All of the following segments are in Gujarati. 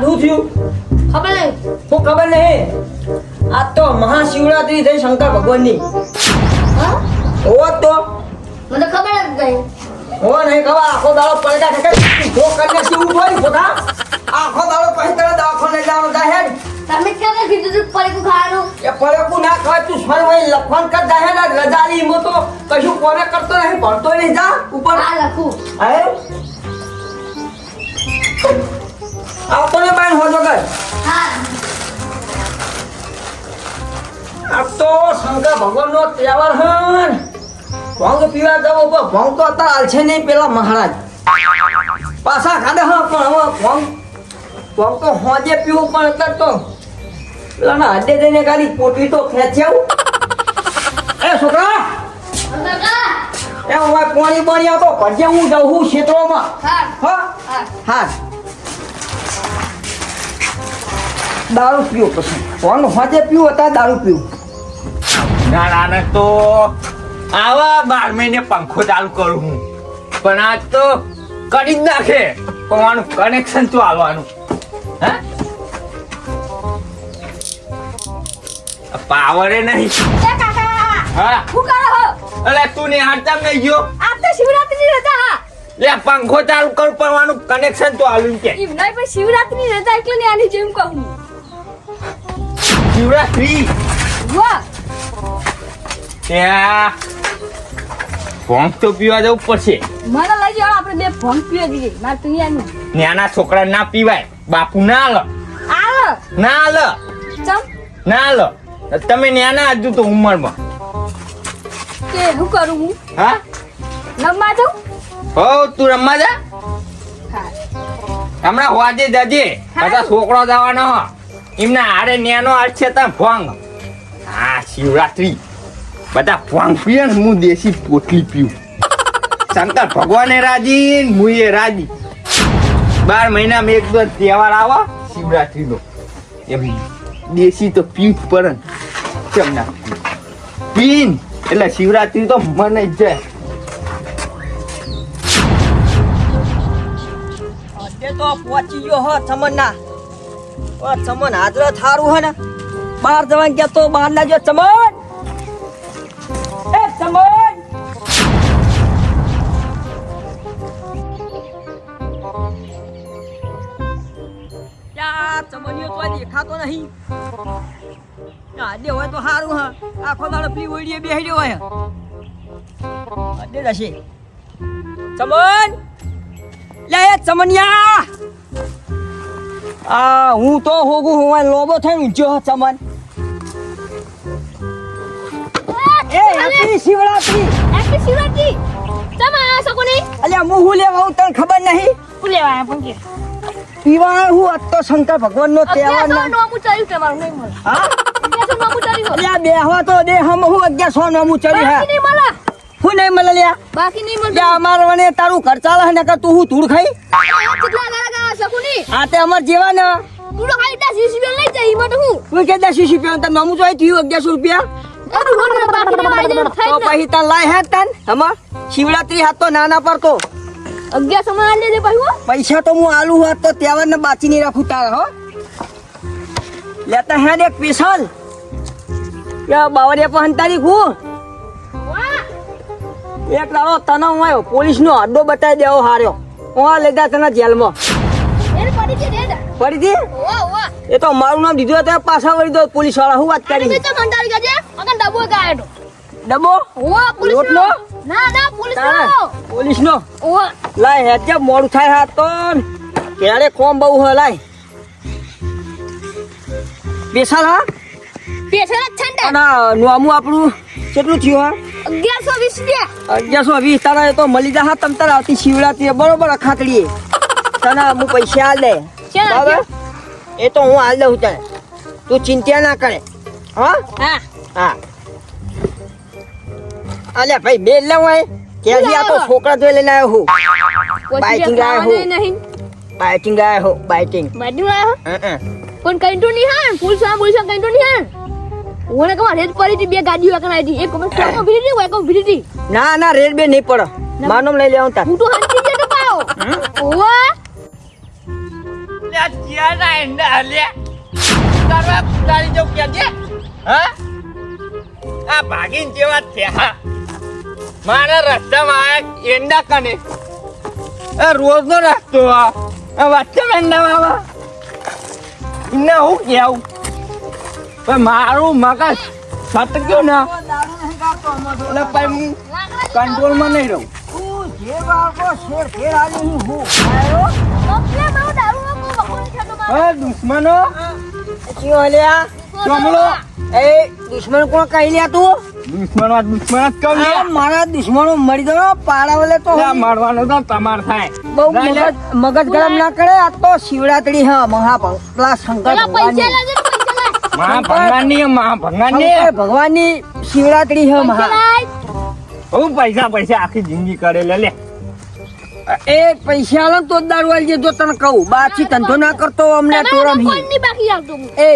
શું થયું ખબર નહીં. હું ખબર નહીં આ તો મહાશિવરાત્રી થઈ શંકર ભગવાનની હા? ઓ તો મને ખબર જ નહીં. ઓ નહીં ખબર આખો દાડો પડકા ઠકે જો કરીને શું થોડી પોતા આખો દાડો પછી તને દવાખાને લઈ જવાનો જાય હેડ તમે ક્યારે કીધું તું પડીકું ખાવાનું? એ પડકું ના ખવાય તું સ્વર વઈ લખવાન કર જાય હેડ રજાલી મો તો કશું કોને કરતો નહીં ભણતો નહીં જા ઉપર આ લખું. હે આવતો ને બાઈન હોજો કર હા. આ તો શંકર ભગવાનનો તહેવાર હન ભંગ પીવા જવો પણ ભંગ તો અત્યારે હાલ છે નહીં પેલા મહારાજ પાછા ખાધે હા પણ હવે ભંગ તો હોજે પીવું પણ અત્યારે તો પેલા ના હાથે જઈને ગાડી પોટલી તો ખેંચ્યાવું એ છોકરા કાકા. એ હું પાણી પાણી આવતો ભજે હું જાઉં હું ક્ષેત્રોમાં હા. હા હા. હા દારૂ પીવું પછી ભંગ હોજે પીવું અત્યારે દારૂ પીવું ના તો આવા 12 મહિને પંખો ચાલુ કરું હું પણ આજ તો કરી જ નાખે પણ આનું કનેક્શન તો આવવાનું હે પાવરે નહીં એ કાકા. હા શું કરો હો? અલે તું ને હાડતા નહીં ગયો આજ તો શિવરાત્રીની રજા હા. લે પંખો ચાલુ કરું પણ આનું કનેક્શન તો આવ્યું કે એમ નહીં પણ શિવરાત્રીની રજા એટલે ને આની જેમ કહું. શિવરાત્રી વાહ. ત્યાં ભોંગ તો પીવા જવું પડશે મને લઈ જાઓ આપણે બે ભંગ પીવા જઈએ મારે તો અહીંયાનું. નાના છોકરા ના પીવાય બાપુ ના લ આલો. ના લ ચમ ના લ તમે નાના હજુ તો ઉંમરમાં કે શું કરું હું? હા રમવા જાઉં? હો તું રમવા જા હા. હમણાં હોજે જજે બધા છોકરો જવાનો હો એમના હારે નેનો હાથ છે તા ભોંગ હા શિવરાત્રી બધા ભોંગ પીએ ને હું દેશી પોટલી પીવું શંકર ભગવાને રાજી ને મુએ રાજી 12 મહિનામાં એક દો તહેવાર આવો શિવરાત્રીનો એમ દેશી તો પીવું જ પડે ને કેમ ના પીન એટલે શિવરાત્રી તો મને જ જાય તે તો પહોંચી ગયો હો ચમનના ઓ ચમન હાજર થારું હે ને બહાર જવાનું કે તો બહાર ના જો ચમન એ ચમન યા ચમનિયો તો દેખાતો નહીં આડે હોય તો સારું હા આખો દાડો પી ઓડીએ બેહી રહ્યો હોય આડે જશે ચમન લે ચમનિયા આ હું તો હોગું હું લોબો થઈને ઊંચ્યો ચમન એ હેપી શિવરાત્રી. હેપી શિવરાત્રી. તમે આ શકો નહીં? અલ્યા હું હું લેવા આવું તને ખબર નહીં શું લેવા આયા પણ કે? પીવા હું આજ તો શંકર ભગવાનનો તહેવાર ના નોમું ચડ્યું તમારું નહીં મળે. હા 1100 નોમું ચડ્યું. અલ્યા બેહવા તો દે હમ હું 1100 નોમું ચડી હે બાકી નહીં મળે. હું નહીં મળે લ્યા બાકી નહીં મળે. લ્યા અમાર વને તારું ઘર ચાલે હે ને કે તું હું ધૂળ ખાઈ કેટલા ગાળા શકો નહીં? આ તે અમાર જેવા ને તું તો ખાલી 10 20 રૂપિયા લઈ જાય એમાં તો હું તું કે 10 રૂપિયા તને નોમું જોઈ થયું 1100 રૂપિયા બધું રોડ બાકી નહીં આવી જાય તો પછી તને લાય હે તન હમા શિવરાત્રી હાથ તો નાના પર તો 1100 માં આલે દે ભાઈ હો. પૈસા તો હું આલુ હોત તો તહેવાર ને બાચી નહીં રાખું તારા હો લેતા હે એક સ્પેશલ કે બાવરિયા પર હંતારી હું વાહ. એક દાડો તને હું આવ્યો પોલીસ નો અડ્ડો બતાવી દેવો હાર્યો હું લેતા તને જેલમાં એને પડી છે દે દે. પડી હતી વાહ વાહ. એ તો મારું નામ દીધું હતું પાછા વળી દો પોલીસ વાળા હું વાત આને કરી મેં તો મંડારી ગજે અગન ડબો ગાયો તો. ડબ્બો વાહ પોલીસ રોટલો? ના ના પોલીસ તારે નો. પોલીસ નો વાહ. લાય હેત જે મોડું થાય હાથ તો ક્યારે કોમ બહુ હે લાય સ્પેશલ હા પેછલા છંડા અને નોમું આપણું કેટલું થયું હા 1120 રૂપિયા. 1120 તારા એ તો મળી જા તમ તાર આવતી શિવરાત્રી બરોબર અખાકડીએ તને હું પૈસા હાલ દે ક્યાં બરાબર એ તો હું હાલ દઉં તને તું ચિંતા ના કરે હા હા. હા અલ્યા ભાઈ બેલ લે હોય ક્યાંથી આ તો છોકરા જોઈ લઈને આવ્યો હું બાઇટિંગ આવ્યો હું નહીં બાઇટિંગ આવ્યો હું બાઇટિંગ બાજુ આયો પણ કઈ તો નહીં હા પોલીસ કઈ તો નહીં હા ઓને કમા રેડ પડી હતી બે ગાડીઓ એકન આવી હતી એક કમર સ્ટોક ભીડી હોય એક ભીડી હતી ના ના રેડ બે નહીં પડે માનમ લઈ લેવું તાર હું તો હંતી જે તો પાયો ઓવા લે આ ચિયાના એંડા લે તારા તારી જો કેજે હા આ ભાગીન જેવા થયા મારા રસ્તામાં આયા એંડા કને આ રોજનો રસ્તો આ વચ્ચે એંડામાં આવે ઇને હું કેવું પણ મારું મગજ સટક્યો ને એટલે પછી હું કંટ્રોલમાં નહીં રહું તું જે બાળકો શેર ફેર આલી હું આવ્યો એટલે મારો દારૂ નો બકોલ છતો મારો હા દુશ્મનો ક્યો લ્યા ચોમલો એ દુશ્મન કોણ કહી લ્યા તું દુશ્મનો જ કમ લે આ મારા દુશ્મનો મરી ગયો પાડાવલે તો લે મારવાનો તો તમાર થાય બહુ મગજ ગરમ ના કરે આ તો શિવરાત્રી હા મહાપલા શંકર પેલા પૈસા ભગવાનની લાગે પૈસા લાય મા ભગવાનની શંકર ભગવાનની શિવરાત્રી હે મહા હું પૈસા આખી જિંદગી કરે લે એ પૈસા આલો તો જ દારૂ આલજે જો તને કહું બાછી ધંધો ના કરતો અમને ટોળા કોઈ મી નહીં બાકી આવતું એ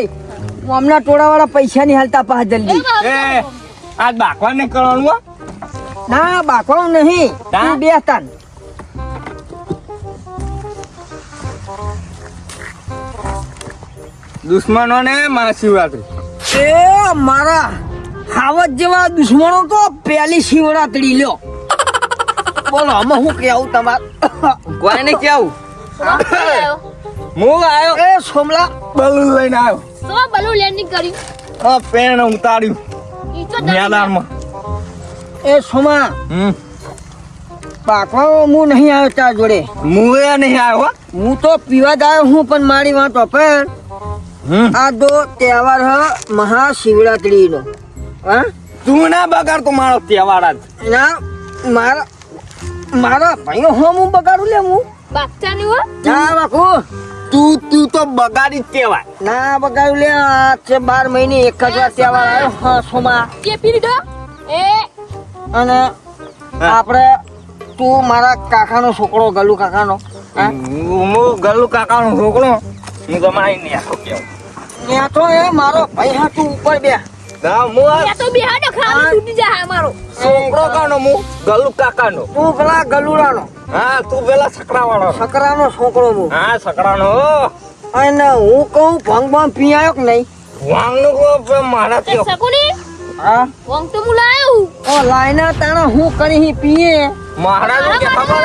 હું હમણાં ટોળા વાળા પૈસા ની હાલતા પા જલ્દી એ આ બાકવા ને કરવાનું હો? ના બાકવાનું નહીં તા? તું બે તાન દુશ્મનો ને મહાશિવરાત્રી એ મારા હાવત જેવા દુશ્મનો તો પેલી શિવરાત્રી લ્યો બોલો અમે હું કેવું તમાર કોઈને કેવું આવ્યો હું આવ્યો એ સોમલા બલૂન લઈને આવ્યો તો બલુ લેન્ડિંગ કરી આ પેન ઉતાર્યું ઈ તો મેદાનમાં એ સોમા બાકવા હું નહીં આવ્યો તાર જોડે હું એ નહીં આવ્યો હો. હું તો પીવા જ આવ્યો હું પણ મારી વાતો પર આ દો તહેવાર હ મહાશિવરાત્રી નો હા તું ના બગાડ તો મારો તહેવાર જ ના મારા મારા ભાઈઓ હું બગાડું લે હું બાગતા ની હો ના બાકુ તું તો બગાડી જ કહેવાય ના બગાડું લે આ છે 12 મહિને એક જ વાર તહેવાર આવ્યો હા સોમા કે પી લીધો એ અને આપણે તું મારા કાકાનો છોકરો ગલુ કાકાનો હા હું ગલ્લુ કાકાનો છોકરો હું તમારી ને આખો કેવું ત્યાં તો એ મારો ભાઈ હા તું ઉપર બે ના હું આ યા તો બિહાડો ખાવા તૂટી જાય અમારો છોકરો કાનો હું ગલ્લુ કાકાનો તું પેલા ગલુડાનો હા તું પેલા સકડાવાળો સકરાનો છોકરો હું હા સકડાનો અને હું કહું ભંગ ભંગ પી આવ્યો કે નહીં વાંગનું કો મારા તે સકુની હા વંગ તો હું લાયો ઓ લાઈના તાણા હું કરી પીએ મહારાજ કે ખબર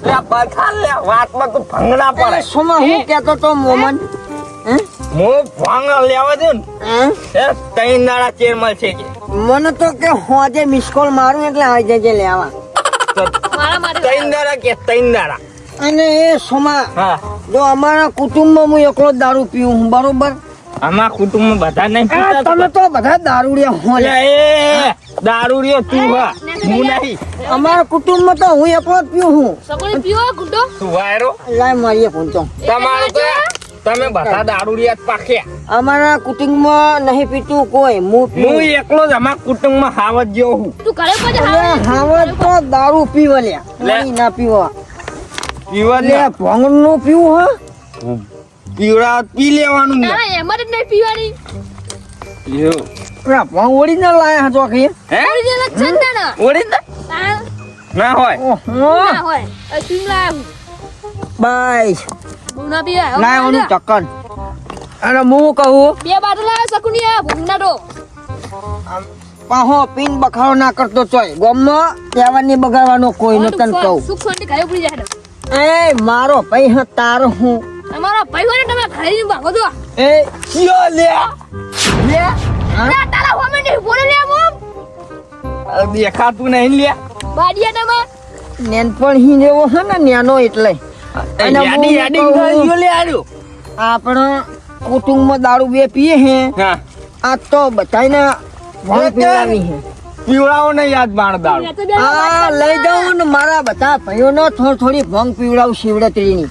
લે બથા લે વાતમાં તું ભંગ ના પડે સોમા હું કહેતો તો મોમન હે હું ભંગ લેવા દઉં હે? ને એ ત્રણ દાડા ચેર મળશે કે મને તો કે હોજે મિસ કોલ મારું એટલે આવી જજે લેવા મારા માટે ત્રણ દાડા કે ત્રણ દાડા અને એ સોમા હા જો અમારા કુટુંબમાં હું એકલો જ દારૂ પીવું હું બરોબર આમાં કુટુંબમાં બધા નહીં આ પીતા તમે તો બધા દારૂડિયા હો લે. એ દારૂ રહ્યો તું હા હું નહીં અમારા કુટુંબમાં તો હું એકલો જ પીવું હું સકુની પીવો ગુડો તું વાયરો લાય મારીએ પહોંચો તમારું તો તમે બધા દારૂ રહ્યા જ પાક્યા અમારા કુટુંબમાં નહીં પીતું કોઈ હું હું પીવું એકલો જ અમારા કુટુંબમાં હાવત જેવો હું તું ઘરે પછી અલ્યા, હાવજ તો દારૂ પીવા લ્યા લે. નહીં ના પીવા પીવા લે ભંગ નું પીવું હા પીવડા પી લેવાનું ને ના એમ જ નહીં પીવાની એવું. પેલા ભંગ ઓરિજિનલ લાયા હતો કે હે ઓરી જેલા ચંદા ના ઓળી ને તા ના હોય ઓહો ના હોય અસીમ લાયો બાઈ ભૂના પીવા લાય ઓનું ચક્કર અને હું કહું બે બાટલા લાયો સકુની આ ભૂના તો પાહો પીન બખાડો ના કરતો ચોય ગોમમાં તહેવારની બગાડવાનો કોઈ ન તને કહું સુખ શાંતિ ઘરે પડી જાય એ મારો ભાઈ હા તારો હું અમારા ભાઈ હોય ને તમે ઘરે ની ભાગો છો એ ચિયો લે લે ના તારા હોમે નહીં બોલે લે મમ દેખાતું નહીં લે બાડિયા તમે નેનપણ હી જેવો હે ને નેનો એટલે અને હું યાદી યાદી કહું, ગાળ્યો લે આર્યો આપણા કુટુંબમાં દારૂ બે પીએ હે હા આ તો બધાને ભંગ પીવડાવી હે પીવડાવો ને યાદ બાણ દારૂ આ લઈ જાઉં ને મારા બધા ભાઈઓનો થોડી ભંગ પીવડાવું શિવરાત્રીની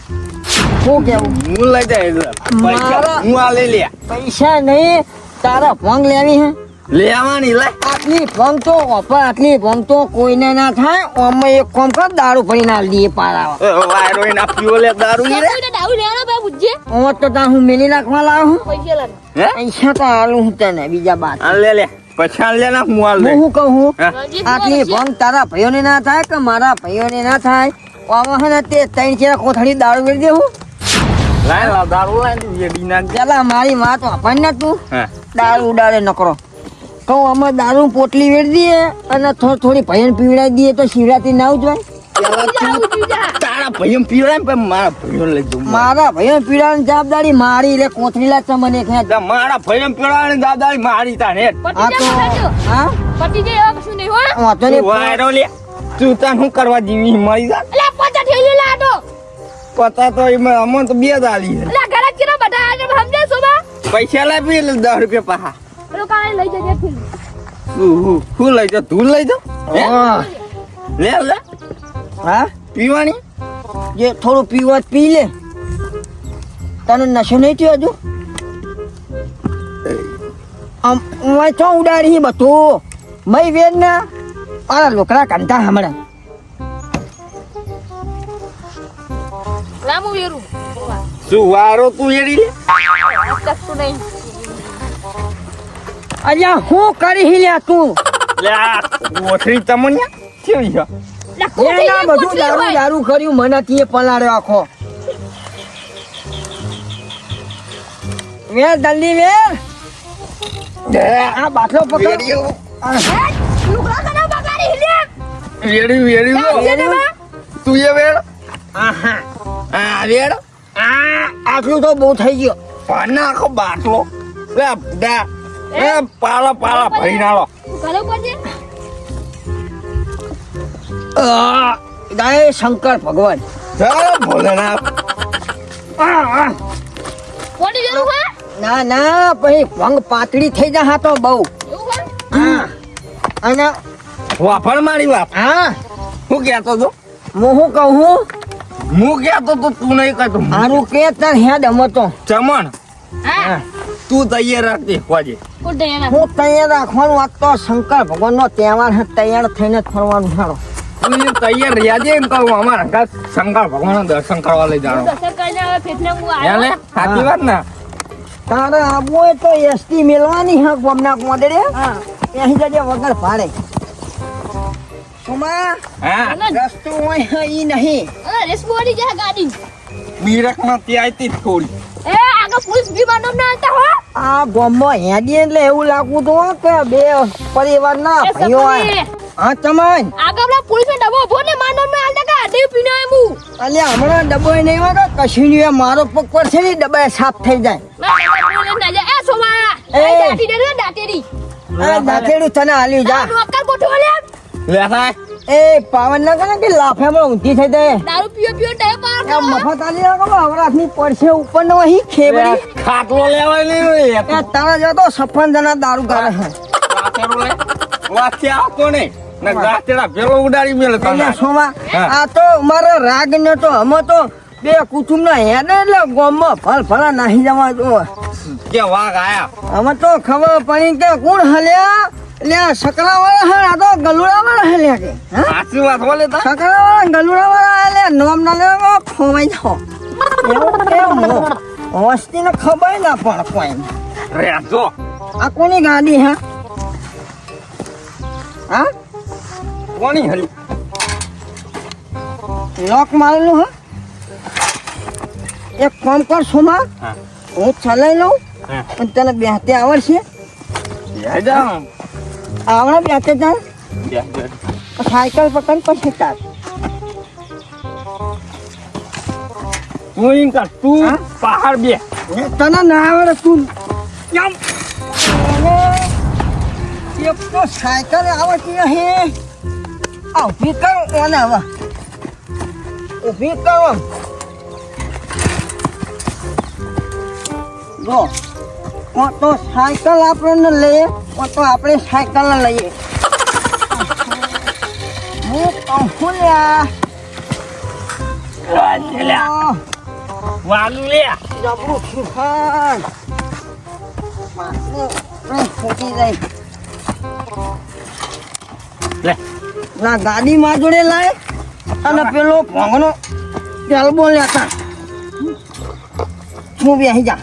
શું કેવું હું લઈ જાય પૈસા મારા- હું આ લઈ લે પૈસા નહીં તારા ભંગ લેવી હે લેવાની લે આટલી ભંગ તો ઓપા આટલી ભંગ તો કોઈને ના થાય અમે એક કામ કર દારૂ ભરી ના લઈએ પારાવા વાયરો એના પીવો લે દારૂ ઈ રે કોઈને દારૂ લેવાનો ભાઈ બુજ્જે ઓમ તો તા હું મેલી નાખવા લાવ્યો હું પૈસા લાવ હે પૈસા તો હાલું હું તને બીજા બાદ આ લે લે પછાણ લે ના હું આ લે હું શું કહું હું હા. આટલી ભંગ તારા ભાઈઓને ના થાય કે મારા ભાઈઓને ના થાય આમાં હે ને તે ત્રણ ચાર કોથળી દારૂ વેરી દેવું લાય દારૂ લાય વેડી નાખ. પેલા મારી વાત વાપરને તું હા દારૂ ઉડાડે નકરો કહું અમે દારૂ પોટલી વેડી દઈએ અને થોડી ભયન પીવડાવી દઈએ તો શિવરાત્રી ના ઉજવાય તારા ભાઈઓ પીવડાય ને પણ મારા ભાઈઓ લઈ જાઉં. મારા ભાઈઓ પીવડાવવાની જવાબદારી મારી એટલે કોથળીલા તમને ખેંચ મારા ભાઈઓ પીવડાવવાની દાદારી મારી તાને. આ તો હા પટી જાય એવા કશું નહીં હો વાંધો નહીં. વાયરો લે તું તાન શું કરવા જીવી મરી જા. અલા પચા થેલી લાડો પતા તો અમને તો 2 દાલી છે. અલા ઘરે કિલો બધા આજે સમજે સોબા પૈસા લાય પી એટલે 10 રૂપિયા પાહા. પેલો કાલે લઈ જજે થેલી શું લઈ જા તું લઈ જા. હા. લે લે હા પીવાની જે થોડું પીવા પી લે તને નશો નહીં થયો હજુ આમ હું તો ઉડાડી બધું મય વેર ને મારા લોકરા કંટા હમણાં લામુ વેરું શું વારો તું એડી લે. કશું નહીં અલ્યા હું કરી લ્યા તું લે આ કોથળી તમને કેવી છે. એના બધું દારૂ દારૂ કર્યું મને તીએ પલાળ્યો આખો વેર જલ્દી વેર આ બાટલો પકડ વેડી લુગડા કના બગાડી હિલ્યા વેડી વેડી તું એ વેડ આહા આ વેડ આટલું તો બહુ થઈ ગયો પાના આખો બાટલો લે દા એ પાલા ભરી નાળો. ઘરે પડજે જય શંકર ભગવાન ચાલો ભોલેનાથ. કોડી વેરું હે ના ના પછી ભંગ પાતળી થઈ જા હા તો બહુ એવું હે હા અને વાફળ મારી વાપ હા હું કહેતો તો હું શું કહું હું કહેતો તો તું નહીં કહેતો. હારું કે તાર હેડ અમતો ચમણ હા તું તૈયાર રાખજે હોજે. કોડે એના હું તૈયાર રાખવાનું વાત તો શંકર ભગવાનનો તહેવાર છે તૈયાર થઈને જ ફરવાનું હારો તું એ તૈયાર રહેજે એમ કહું અમારા ઘર શંકર ભગવાન દર્શન કરવા લઈ જાણો. દર્શન કરીને હવે ફેફને હું લે આવ્યો સાચી વાત ને. તારે આબુ હોય તો એસટી મેળવાની હા ગોમના કોદડે હા અહીં જજે વગર ભાડે સુમા હા રસ્તો હોય હા ઈ નહીં અરે રેસ બોડી જા ગાડી બીરક માં ત્યાં આઈતી થોડી. એ આગળ પોલીસ બી માનવ ના આવતા હો આ ગોમમાં હેડી એટલે એવું લાગવું તો કે બે પરિવારના એ ભાઈઓ સપની. આય. હા ચમન આગળ પેલા પોલીસ ને ડબો ઉભો ને માનવ ના આવતા કા દેવ પીને હું અલ્યા હમણાં ડબ્બો નહીં હોય કે કશું નહીં મારો પગ પર છે ને ડબ્બા સાફ થઈ જાય એ સોમા એ. એ દાટી દે ને દાટેરી આ દાંતેડું તને હાલ્યું જા નોકર ગોઠવો લે લે થાય એ પાવન ના કરે કે લાફેમાં ઊંધી થઈ જાય દારૂ પીઓ પીઓ ટાઈમ પાર એ મફત આલી રાખો હવરાતની પડશે ઉપર નો અહીં ખેબડી ખાટલો લેવાય નહીં એ તારા જતો સફન જણા દારૂ ગાળે છે ગાતેડો લે વાથી આવતો નહીં ને ગાતેડા પેલો ઉડાડી મેલે એટલે તને. સોમા હા. આ તો મારો રાગ ન તો અમે તો બે કુટુંબ ના હેડ એટલે ગામમાં ભલ ભલા નાહી જવા જો કે વાઘ આયા અમે તો ખબર પડી કે કોણ હલ્યા એટલે આ સકરા વાળા હે આ તો ગલુડા વાળા હલ્યા કે હા સાચી વાત બોલે તા. સકરા વાળા ગલુડા વાળા એટલે નોમ ના લેવા ખોવાઈ જાઓ એવું કેમ વસ્તી ને ખબર ના પણ કોઈ રે જો આ કોની ગાડી હે હા કોની હરી લોક મારેલું હે એક કામ કર સોમા હા. હું ચલાવી લઉં હા. અને તને બેહતે આવડશે યા જા આવડે બેહતે તાર યા સાયકલ પકડ પછી તાર તું ઈન કર તું હા? પહાડ બે તને ના આવડે તું કેમ એક તો સાયકલ આવડતી નહીં આ ઊભી કર ઓને હવે ઊભી કર આમ. જો ઓ તો સાયકલ આપણને લઈએ ઓ તો આપણે સાયકલ લઈએ હું કહું લ્યા વાલું લે જબરું સુખાન ફૂટી જાય લે ના ગાડી માં જોડે લાય અને પેલો ભોંગનો પેલબો લેતા હું બેસી જા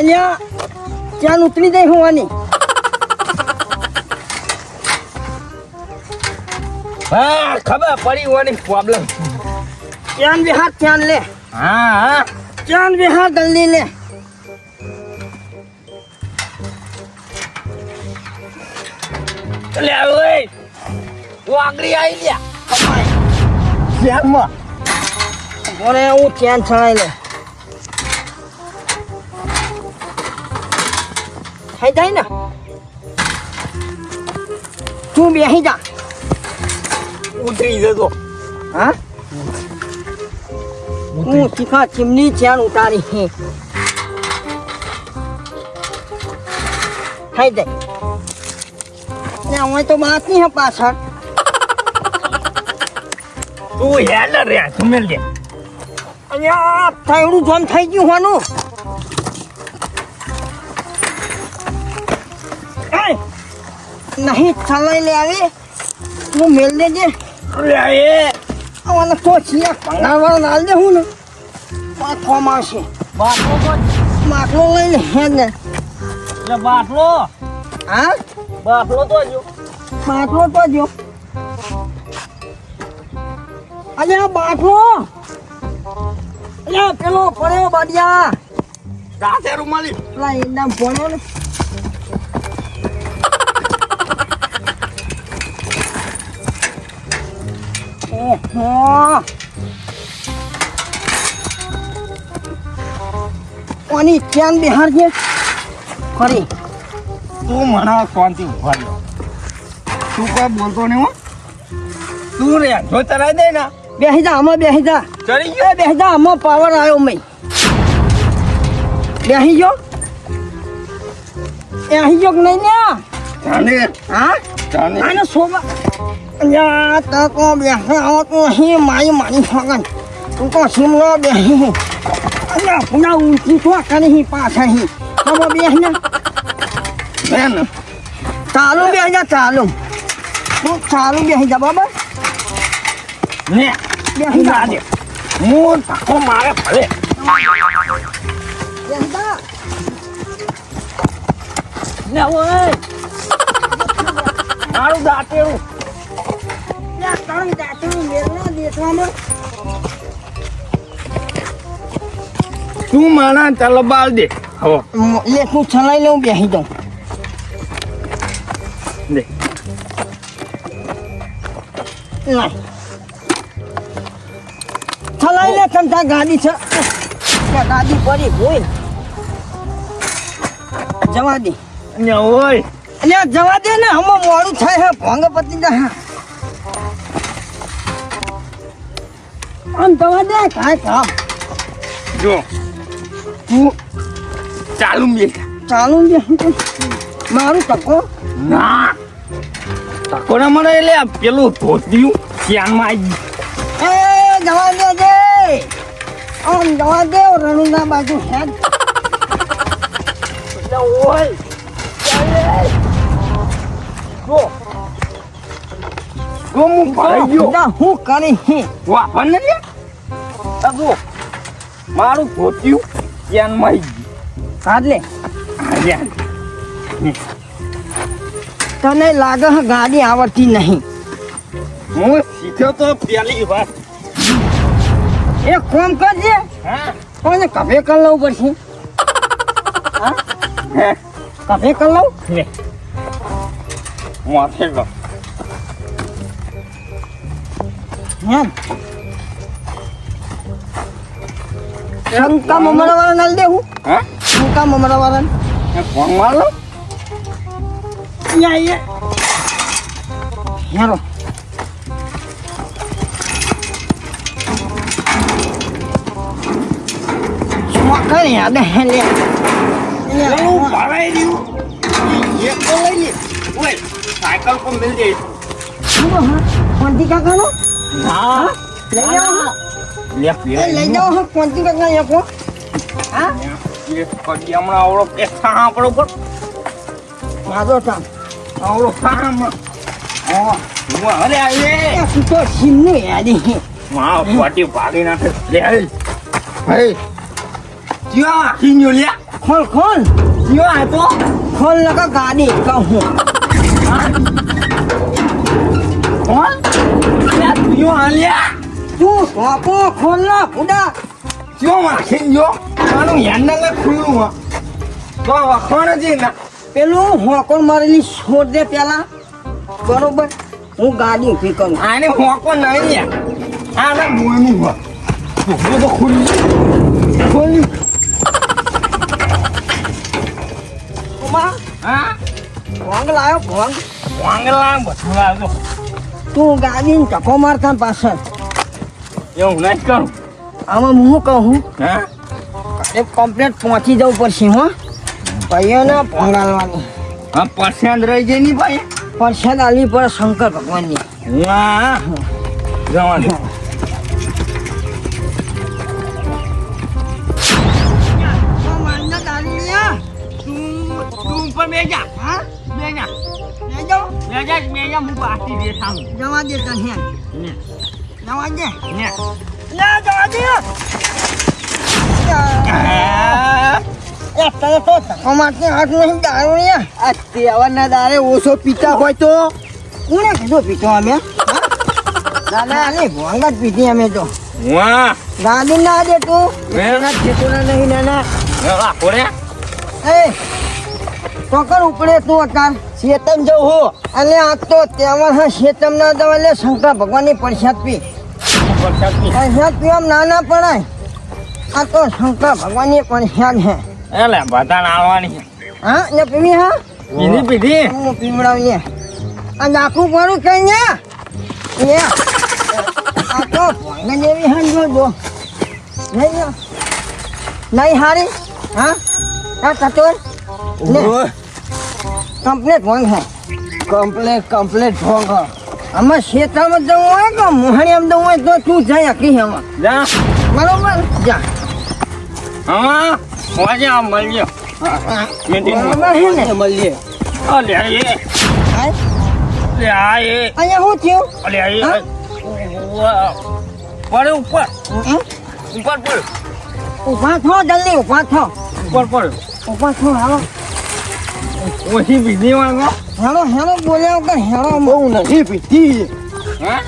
અલ્યા ત્યાં ઉતરી જાય હોવાની હા ખબર પડી હોવાની પ્રોબ્લેમ ચાન બે હાથ ચાન લે હા ચાન બે હાથ જલ્દી લે લે ઓય વાગરી આવી લ્યા શ્યામમાં મને હું ચાન છણાઈ લે થઈ જાય ને તું બેસી જા ઉતરી જતો હા હું ચીખા ચીમની ચાન ઉતારી હે થઈ જાય હું તો બાકી હે પાછળ તું હેલ રે તમે લે અહીંયા થયું જોમ થઈ ગયું હોનું નહીં ચલાઈ લે આવી હું મેલ દેજે લે એ આવાને તો છીએ પંગાળવાળો નાલ દે હું ને પાછો મારશે માટલો લઈ લે હે ને બાટલો હા બાટલો તો જો બાટલો તો જો અરે આ બાટલો અરે પેલો પડ્યો બાડિયા સાથે રૂમાલી પેલા એકદમ પડ્યો ને ઓહો કોની ચાન બિહાર છે ખરી તું મને શાંતિ ઉભા રહ્યો તું કોઈ બોલતો નહીં હો તું રે જો ચલાવી દે ને બેસી જા આમાં બેસી જા ચડી ગયો બેસી જા આમાં પાવર આવ્યો મેં બેસી ગયો બેસી ગયો કે નહીં ને જાને હા જાને આને સોબા યા તકો બેસે આવો તો હી મારી ફગન તું તો સિમલો બેસી અલ્યા પુના ઊંચી તો કરી પાછા હી હવે બેસ ને બેન ચાલુ બેસી જા ચાલુ તું ચાલુ બેસી જા બાબા ને બેસી જા દે હું ધક્કો મારે ભલે બેસી જા ને ઓય મારું દાંતેડું યા તારી દાંતનું મેલ ના દેખવામાં તું મારા તલબાલ દે હો લે તું છલાઈ લઉં બેસી જાઉં દે નહીં છલાઈ લે તમતા ગાડી છે ત્યાં ગાડી પડી હોય જવા દે ને ઓય અલ્યા જવા દે ને હમણાં મોડું થાય હે ભોંગ પતી જાય આમ જવા દે કાંઈ કામ જો તું ચાલુ મેલ ચાલુ ને મારું ટકો ના ધક્કો ના મળે એટલે આ પેલું ધોતિયું ધ્યાનમાં આવી એ જવા દે જે આમ જવા દે રણુના બાજુ હેડ ઓય જો હું ભાઈ ગયો જા હું કરી હે વાહ પણ ને આ જો મારું ધોતિયું ધ્યાનમાં આવી કાઢ લે ગયું તને લાગે હે ગાડી આવડતી નહીં હું શીખ્યો તો પેલી વાર એક કામ કરજે હા કોને કભે કર લઉં પડશે હા હે કભે કર લઉં લે માથે ગયો હે શંકા મમરા વાળા નાલ દે હું હા શંકા મમરા વાળા એ ફોન મારો યા હેરો શું કરે યાદ હે લે પેલું ભરાઈ રહ્યું એક તો લઈ લે ઓય સાયકલ પર મિલ જાય કોંતી કાકાનો હા લઈ જાઓ હા. લે લઈ જાઓ હા કોંતી કાકા યકો હા એ કડી હમણાં આવડો કે આપણો પર મારો તામ આવડો હમણાં હા હું અરે આવે તું તો સિમનું યાદી માં પાટી ભાગી નાખે લે હે ક્યાં કિન્યો લે ખોલ ખોલ ક્યાં આ તો ખોલ લગા ગાડી કહું કોણ લે ક્યાં લે તું ટોપો ખોલના ફૂડા ચો વાખીને જો આનું હેન્ડલ ખુલ્લું હો તો વખણ જ ના પેલું હોકોર મારેલી છોડ દે પેલા બરોબર હું ગાડી ઊભી કરું આને હોકો નહીં આને બોયનું હો તો ખુલ્લું ઉમા હા ભોંગ લાયો ભોંગ વાંગલા બધું લાવજો તું ગાડીને ટકો મારતા પાછળ એવું નહીં કરું આમાં હું કહું હા એક કમ્પ્લેટ પહોંચી જવું પડશે હો ભાઈઓને ભોંગાલવાની હા પરસેન્ટ રહી જાય નહીં ભાઈ પરસાદ આલી પર શંકર ભગવાનની વાહ જવા દે તું ઉપર બેજા હા બેજા બેજા હું પાટી દે સામે જવા દે તને ને જવા દે ને ના જવા દે તને તો ધક્કો મારતી હાથ નહીં દારૂ ને આ તેવાના દારે ઓછો પીતા હોય તો કોને કીધું પીતો અમે દાદા આની ભોંગ જ પીધી અમે તો વાહ ગાડી ના દે તું મેં ખેતોના નહીં નાના મેલા કોરે એ ટોકર ઉપડે તું અત્યાર શેતમ જવું હો અને આ તો તહેવાર હા શેતમ ના દવા લે શંકર ભગવાનની પ્રસાદ પી પ્રસાદ પીવામાં ના ના પડાય આ તો શંકર ભગવાનની પ્રસાદ હે એટલે બધા આવવાની હા ને પીવી હા પીધી પીધી હું પીવડાવીએ આ નાખું પડું કઈ ને આ તો ભોંગ જેવી હા જો નહીં હારી હા આ કટોર કમ્પ્લેટ ભોંગ હે કમ્પ્લેટ ભોંગ હે આમાં શેતામાં જવું હોય કે મોહણીમાં જવું હોય તો તું જઈ હકી આમાં જા બરોબર જા હા હોજે આ મળ્યો બરોબર હે ને મળીએ અલે એ હા? લે આ એ અહીંયા શું થયું અલે એ હા? પડે ઉપર હમ? ઉપર પડ ઊભા થો જલ્દી ઊભા થો ઉપર પડ ઊભા થો હાલો ઓછી પીધી વાંગો હેલો હેલો બોલ્યા વગર હેલો બહુ નથી પીતી હા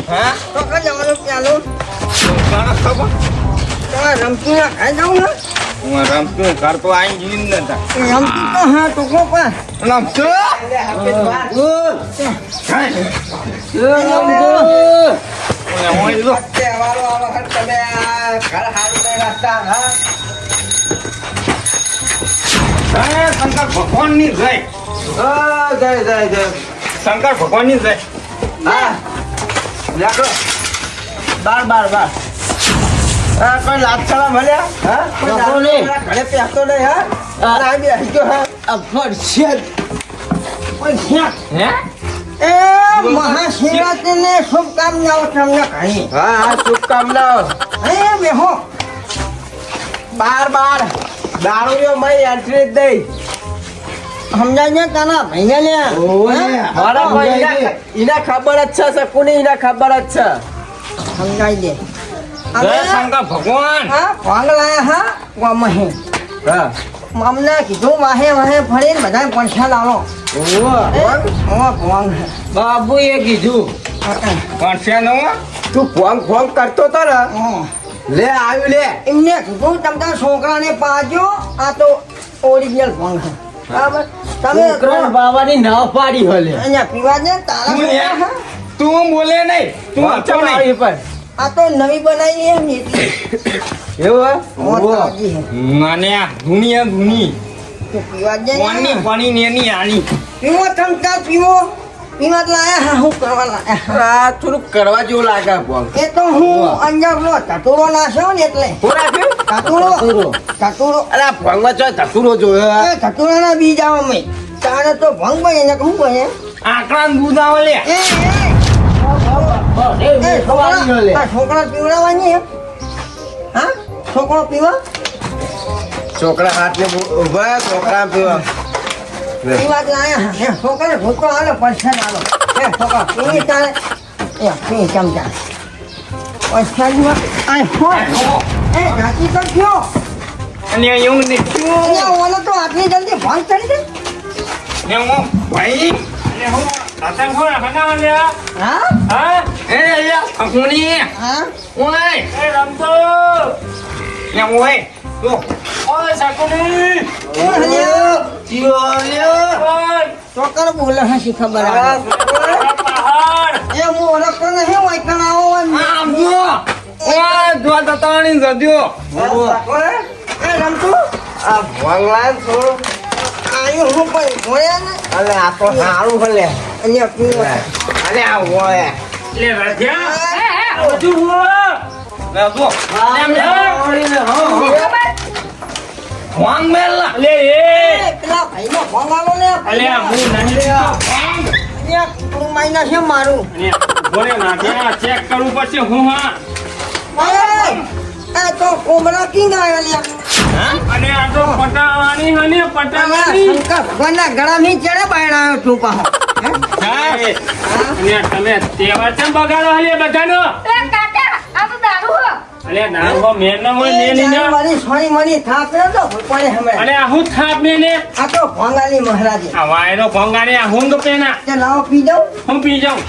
હા તો કઈ જવાનું ચાલુ કોણ ખબર તમારે રમતું ના ખાઈ જાઉં ને હું રમતું કરતો આઈ જીન નતા રમતું તો હા ટુકડો પણ રમતું શંકર ભગવાન ની જય શંકર ભગવાન ની જય કોઈ લાપછાડા મળ્યા હા ઘરે પહેરતો નહીં હા ના બી આવી ગયો હા ફરશેદ હે એ મહાશિવરાત્રિને શુભકામનાઓ તમને ઘણી હા શુભકામનાઓ હે બેહો બાર દારૂડિયો મય એન્ટ્રી દઈ સમજાય તાના ભાઈને લે મારા ભાઈ ઈના ખબર જ છે સકુની ઈના ખબર જ છે સમજાઈ દે જય શંકર ભગવાન હા ભાંગ લાયા હા વામહે હા અમને કીધું વાહે વાહે ફરીને બધા પૈસા લાવો ભાંગ બાબુ એ કીધું કોણ છે નો તું ફોન કરતો તો ને લે આવ્યું લે એમને કીધું તમારા છોકરાને પાજો આ તો ઓરિજિનલ ભાંગ છે બરાબર તમે કૃષ્ણ બાબાની ના પાડી હલે અહીંયા પીવા દે તું લે. તારા તું બોલે નહીં તું અચો નહીં પર આ તો નવી બનાવી એમ ને એટલે એવું મોત તાજી હે. મને આ દુનિયા દુની તો પીવા દે કોની ને. કોની નેની આની પીવો તમતા પીવો પીવા જ લાયા હા હું કરવા લાયા આ થોડુંક કરવા જેવું લાગે ફોન એ તો હું અંજાર નો ટટોરો નાખ્યો ને એટલે ટટોરો અરે ફોનમાં જો ધતુરો જોયો એ ટટોરાના બીજ આવે મેં તારે તો ભંગ બને ને શું બને આકડા દૂધ આવે લે છોકરા પીવડાવવાની એમ હા છોકરો પીવા છોકરા હાથ ને ઉભા છોકરા પીવા પીવા જ લાયા હે છોકરા ભૂકો આલો પરસાદ આલો હે છોકરા પીવી તારે એ પી ચમચા પરસાદમાં આ હોય એ નાખી તો થયો અને એવું નીકળ્યું અહીંયા ઓલો તો આટલી જલ્દી ભાંગ ચડી જાય. ને હું ભાઈ અને હું આતંક હોય બનાવવા લ્યા હા હા એ યાર ફકુણી હા ઓય એ રમતો ને ઓય તો ઓય શકુની ઓય ચોકર બોલે હે શી ખબર આવે પહાડ એ હું ઓળખતો નહીં હોય કણ આવો આમ જો ઓય જો તતાણી જદ્યો એ રમતું આ ભગવાન થોડું આયું હું પણ જોયા ને અલે આ તો સારું ભલે અહીંયા પીવા અલે આ હોય લે રાજા બધું હું લે જો એમ લે વાંગ મેલા લે એ પેલા ભાઈનો ફોન આલો ને અલે હું નહીં અહીંયા કુકડું માઈના છે મારું અને બોલે નાખ્યા ચેક કરવું પડશે હું હા એ તો કોમરા કિંગ આવ્યો લ્યા અને આ તો પટાવાની હને પટાવાની શંકર ભગવાનના ગળામાં ચડે બાયણાયો તું પાહો અને તમે તહેવાર ચમ બગાડો હલે બધાનો એ કાકા આ તો દારૂ હો અલે નાનો મેન ન હોય ને લીના મારી સોની મની થાપ ને તો પડે હમણાં અલે આ હું થાપ ને ને આ તો ભોંગાલી મહારાજે આ વાયરો ભંગાને આ હું તો પેના તે લાવો પી જાઉં હું પી જાઉં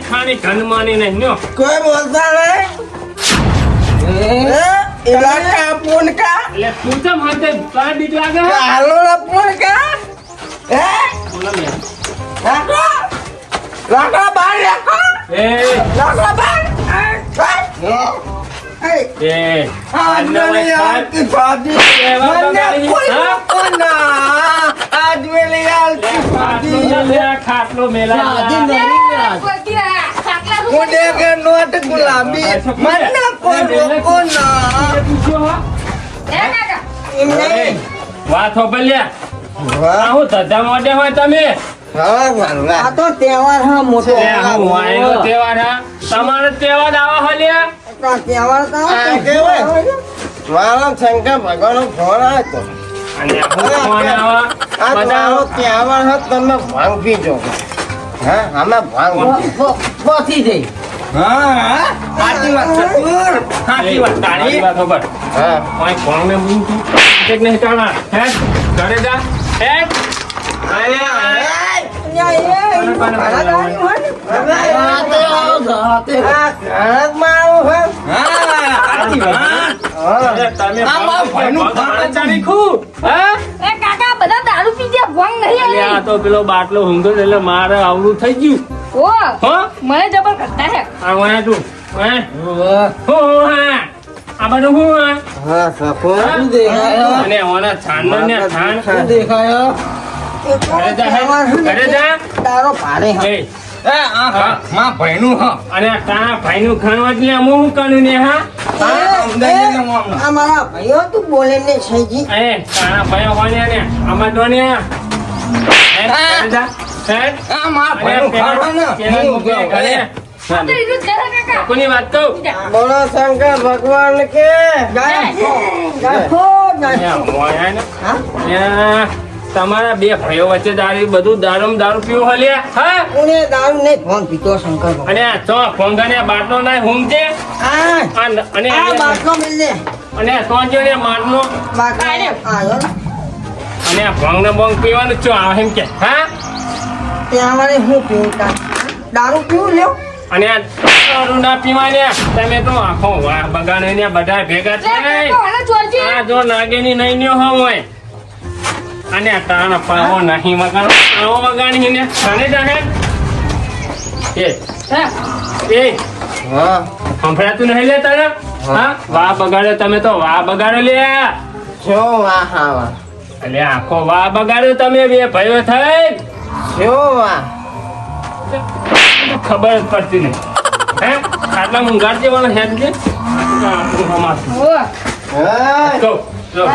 ખાની ઘન માની નહીં નો કોઈ બોલતા નહીં ઇલાકા પુનકા એટલે તું ચમ હાથે તાર બીક લાગે હે? કાલો પુનકા હે બોલો ને. લાકડા બાર રાખો એ લાકડા બાર એ આજ મેલી આલતી ફાટી મને કોઈ ના આજ મેલી આલતી ખાટલો ના લે, આ ખાટલો મેલા મુડે કે નોટ ગુલાબી મને કોઈ રોકો ના એમ નહીં વાત હો ભલ્યા આ હું ધધા મોઢે હોય તમે હા વાલા આ તો તહેવાર હા મોટો એ હું વાયરો તહેવાર હા તમારો તહેવાર આવા હલ્યા આ તહેવાર તો આ કેવાય? મારા શંકર ભગવાનનો ફોન આવ્યો અને હું ફોન આવા આ બધા મારો તહેવાર હતો તમે ભાંગ પીજો હા અમે ભાંગ બોથી જઈ હા સાચી વાત ચતુર સાચી વાત તારી વાત ખબર હા ઓય કોણ ને બૂમ તું એક નહીં કાણા હે ઘરે જા હે તમે આ મારું ભાઈનું ભાણ ચાલી ખુબ હા એ કાકા બધા દારૂ પી ગયા ભંગ નહીં અલે આ આવી તો પેલો બાટલો ઊંઘો છે એટલે મારે આવડું થઈ ગયું ઓ હો મને જબર કરતા હે આ વાયા તું હે હો હા આ બધું હું હા હા સફો અને ઓના છાણ ને છાણ દેખાયો ઘરે જા હે ઘરે જા તારો ભારે એ એ આ માં ભાઈનું હ અને આ તારા ભાઈનું ખાણવા એટલે અમુક હું કરું ને હા આ મારા ભાઈઓ તું બોલે ને સહીજી એ તારા ભાઈઓ હોય ને આમાં તો ને હે ઘરે જા હે આ માં ભાઈનું ખાવાનું પેલા મૂકે ઘરે તો રીતું જ કરે કાકા કોની વાત કહું બોલો શંકર ભગવાન કે તમારા બે ભાઈઓ વચ્ચે દારૂ પીવું હલ્યા હા ઉને દારૂ નહીં ફોન પીતો શંકર ભગવાન. અને આ ચો ફોંગાને બાટલો ના ઊંઘજે આ અને આ બાટલો મિલ દે અને તો જોડે માટલો બાટલો આયો ને. અને આ ભોંગ ને બોંગ પીવાનું ચો આવે એમ કે હા ત્યાં વળી હું પીવું તાર? દારૂ પીવું લ્યો અને આ દારૂ ના પીવાને તમે તો આખો વાહ બગાડે ને બધા ભેગા લે થાય કાકા ઓલા ચોરજી આ જો નાગેની નહીં ન્યો હોય અને આ તારા પાવો નહીં વગાડો આવો વગાડી ને તને જાહે એ હા સંભળાતું નહીં લે તારે હા વાહ બગાડ્યો તમે તો વાહ બગાડો લે શું વાહ હા એટલે આખો વાહ બગાડ્યો તમે બે ભાઈઓ થઈ શું વાહ ખબર જ પડતી નહીં હે આટલા મુંગાર જેવાના હેડ છે આપણું હમાસું ઓ હા કહું લો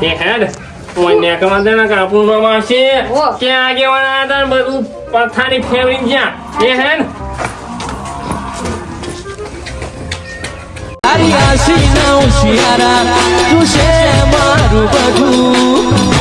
એ હેડ ઓય નેકમાં દેના કે આપણું નામ આવશે ઓ. ક્યાં આગેવાના હતા ને બધું પથારી ફેરવી ગયા એ હેડ તારી આશી ના ઉશિયારા તું છે મારું બધું